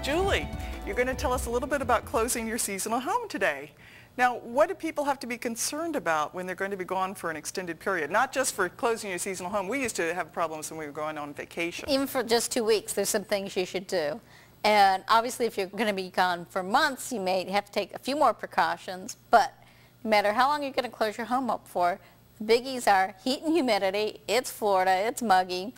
Julie, you're going to tell us a little bit about closing your seasonal home today. Now, what do people have to be concerned about when they're going to be gone for an extended period? Not just for closing your seasonal home. We used to have problems when we were going on vacation. Even for just 2 weeks, there's some things you should do. And obviously, if you're going to be gone for months, you may have to take a few more precautions. But no matter how long you're going to close your home up for, the biggies are heat and humidity. It's Florida. It's muggy.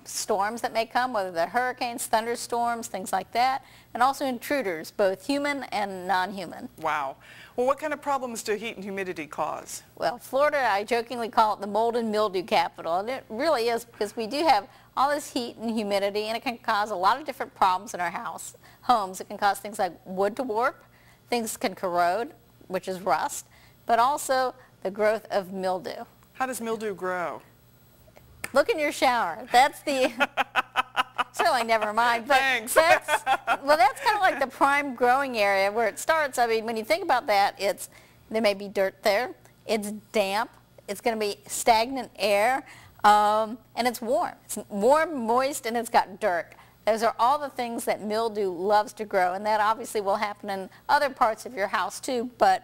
Storms that may come, whether they're hurricanes, thunderstorms, things like that. And also intruders, both human and non-human. Wow. Well, what kind of problems do heat and humidity cause? Well, Florida, I jokingly call it the mold and mildew capital. And it really is, because we do have all this heat and humidity, and it can cause a lot of different problems in our homes. It can cause things like wood to warp. Things can corrode, which is rust, but also the growth of mildew. How does mildew grow? Look in your shower. That's the... Certainly, never mind. But Thanks. That's kind of like the prime growing area where it starts. I mean, when you think about that, there may be dirt there. It's damp. It's going to be stagnant air, and it's warm. It's warm, moist, and it's got dirt. Those are all the things that mildew loves to grow, and that obviously will happen in other parts of your house too. But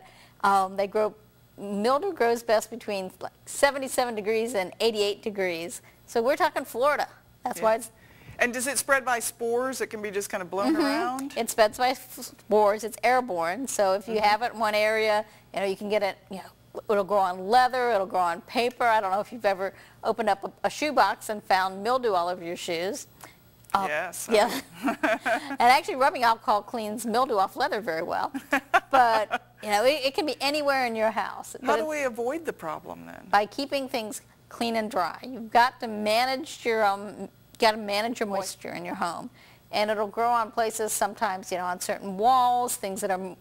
mildew grows best between like 77 degrees and 88 degrees. So we're talking Florida. That's why it's... And does it spread by spores? It can be just kind of blown around? It spreads by spores. It's airborne. So if you have it in one area, you can get it, it'll grow on leather, it'll grow on paper. I don't know if you've ever opened up a shoebox and found mildew all over your shoes. Yes. Yeah. And actually rubbing alcohol cleans mildew off leather very well. But, it can be anywhere in your house. How do we avoid the problem then? By keeping things clean and dry. You've got to manage your moisture in your home, and it'll grow on places sometimes, on certain walls, things that are,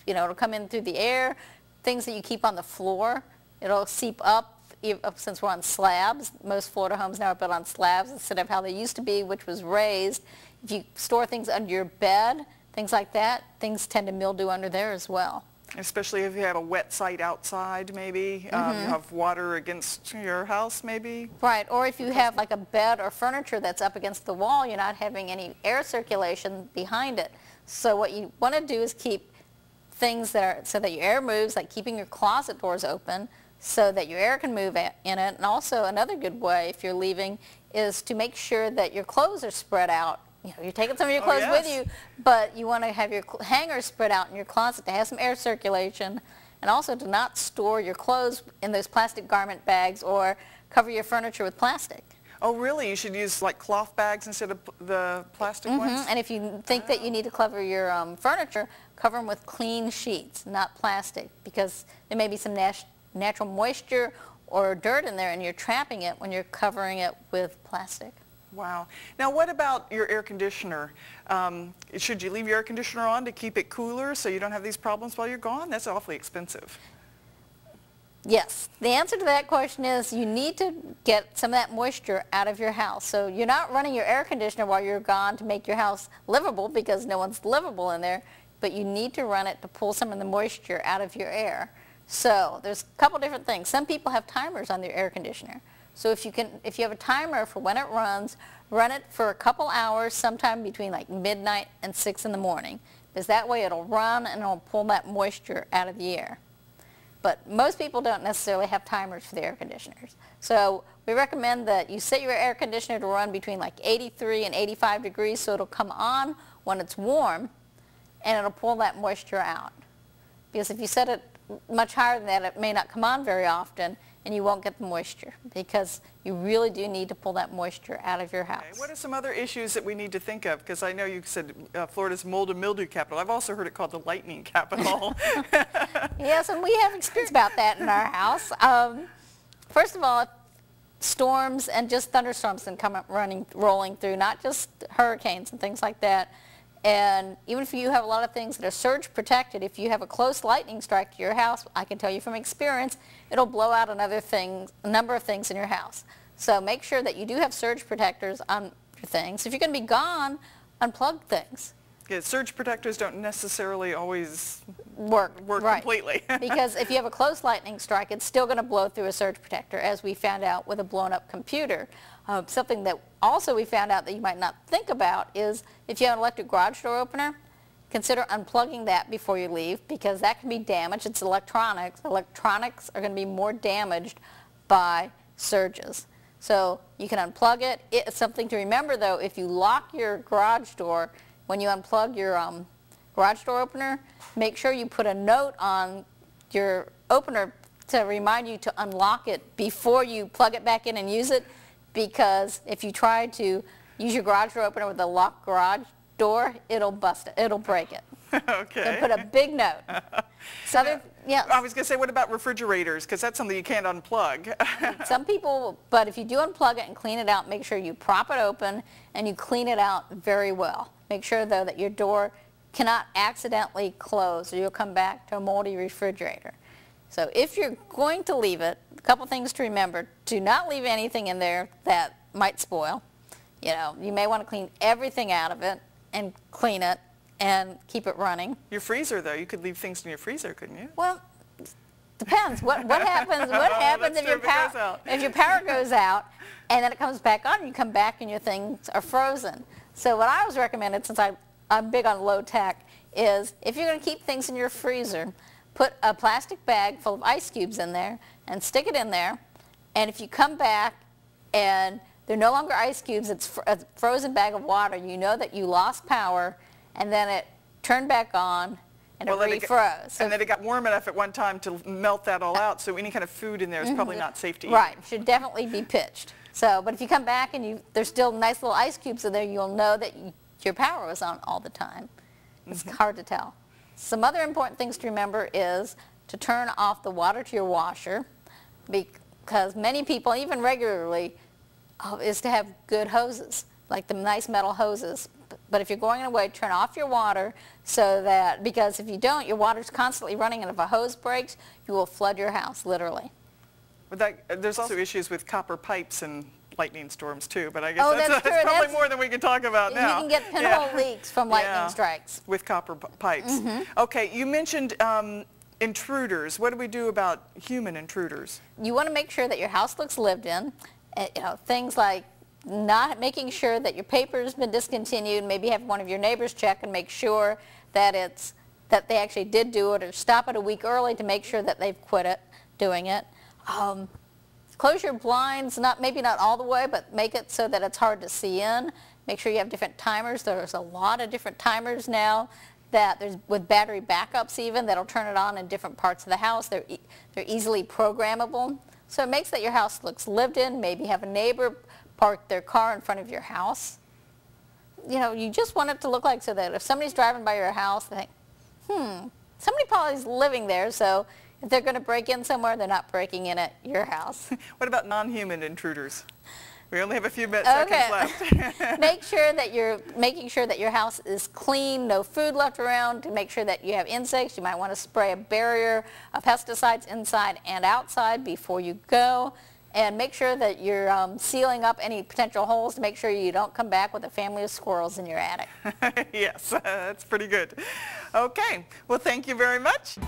it'll come in through the air, things that you keep on the floor. It'll seep up since we're on slabs. Most Florida homes now are built on slabs instead of how they used to be, which was raised. If you store things under your bed, things like that, things tend to mildew under there as well. Especially if you have a wet site outside, maybe. You have water against your house, maybe. Right, or if you have like a bed or furniture that's up against the wall, you're not having any air circulation behind it. So what you want to do is keep things so that your air moves, like keeping your closet doors open so that your air can move in it. And also another good way, if you're leaving, is to make sure that your clothes are spread out. You're taking some of your clothes with you, but you want to have your hangers spread out in your closet to have some air circulation, and also to not store your clothes in those plastic garment bags or cover your furniture with plastic. Oh, really? You should use like cloth bags instead of the plastic ones? And if you think that you need to cover your furniture, cover them with clean sheets, not plastic, because there may be some natural moisture or dirt in there, and you're trapping it when you're covering it with plastic. Wow. Now, what about your air conditioner? Should you leave your air conditioner on to keep it cooler so you don't have these problems while you're gone? That's awfully expensive. Yes. The answer to that question is you need to get some of that moisture out of your house. So you're not running your air conditioner while you're gone to make your house livable, because no one's livable in there, but you need to run it to pull some of the moisture out of your air. So there's a couple different things. Some people have timers on their air conditioner. So if you have a timer for when it runs, run it for a couple hours, sometime between like midnight and 6 in the morning, because that way it'll run and it'll pull that moisture out of the air. But most people don't necessarily have timers for their air conditioners. So we recommend that you set your air conditioner to run between like 83 and 85 degrees, so it'll come on when it's warm and it'll pull that moisture out. Because if you set it much higher than that, it may not come on very often, and you won't get the moisture, because you really do need to pull that moisture out of your house. Okay. What are some other issues that we need to think of? Because I know you said Florida's mold and mildew capital. I've also heard it called the lightning capital. Yes, and we have experience about that in our house. First of all, storms and just thunderstorms can come up rolling through, not just hurricanes and things like that. And even if you have a lot of things that are surge protected, if you have a close lightning strike to your house, I can tell you from experience, it'll blow out a number of things in your house. So make sure that you do have surge protectors on your things. If you're going to be gone, unplug things. Yeah, surge protectors don't necessarily always work right. completely. Because if you have a close lightning strike, it's still going to blow through a surge protector, as we found out with a blown up computer. Something that also we found out that you might not think about is if you have an electric garage door opener, consider unplugging that before you leave, because that can be damaged. It's electronics. Electronics are going to be more damaged by surges. So you can unplug it. It's something to remember, though, if you lock your garage door, when you unplug your garage door opener, make sure you put a note on your opener to remind you to unlock it before you plug it back in and use it, because if you try to use your garage door opener with a locked garage door, it'll bust it. It'll break it. Okay. So put a big note. Yes. I was going to say, what about refrigerators? Because that's something you can't unplug. Some people, but if you do unplug it and clean it out, make sure you prop it open and you clean it out very well. Make sure, though, that your door cannot accidentally close, or you'll come back to a moldy refrigerator. So if you're going to leave it, a couple things to remember. Do not leave anything in there that might spoil. You know, you may want to clean everything out of it and clean it and keep it running. Your freezer, though, you could leave things in your freezer, couldn't you? Well, depends. What happens? What happens if your power goes out and then it comes back on? And you come back and your things are frozen. So what I was recommended, since I'm big on low tech, is if you're going to keep things in your freezer, put a plastic bag full of ice cubes in there and stick it in there. And if you come back and they're no longer ice cubes, it's a frozen bag of water, you know that you lost power, and then it turned back on and it refroze. And then it got warm enough at one time to melt that all out, so any kind of food in there is probably not safe to eat. Right, should definitely be pitched. So, but if you come back and there's still nice little ice cubes in there, you'll know that your power was on all the time. It's hard to tell. Some other important things to remember is to turn off the water to your washer, because many people, even regularly, is to have good hoses, like the nice metal hoses. But if you're going away, turn off your water, so that, because if you don't, your water's constantly running, and if a hose breaks, you will flood your house, literally. There's also issues with copper pipes and lightning storms too, but I guess that's probably more than we can talk about now. You can get pinhole leaks from lightning strikes. With copper pipes. Okay, you mentioned intruders. What do we do about human intruders? You want to make sure that your house looks lived in. You know, things like not making sure that your paper's been discontinued, maybe have one of your neighbors check and make sure that they actually did do it, or stop it a week early to make sure that they've quit doing it. Close your blinds, maybe not all the way, but make it so that it's hard to see in. Make sure you have different timers. There's a lot of different timers now with battery backups even, that'll turn it on in different parts of the house. They're easily programmable. So it makes that your house looks lived in. Maybe have a neighbor park their car in front of your house. You know, you just want it to look like, so that if somebody's driving by your house, they think, somebody probably is living there, so if they're going to break in somewhere, they're not breaking in at your house. What about non-human intruders? We only have a few seconds left. Make sure that you're making sure that your house is clean, no food left around. To make sure that you have insects, you might want to spray a barrier of pesticides inside and outside before you go. And make sure that you're sealing up any potential holes to make sure you don't come back with a family of squirrels in your attic. Yes, that's pretty good. Okay, well, thank you very much.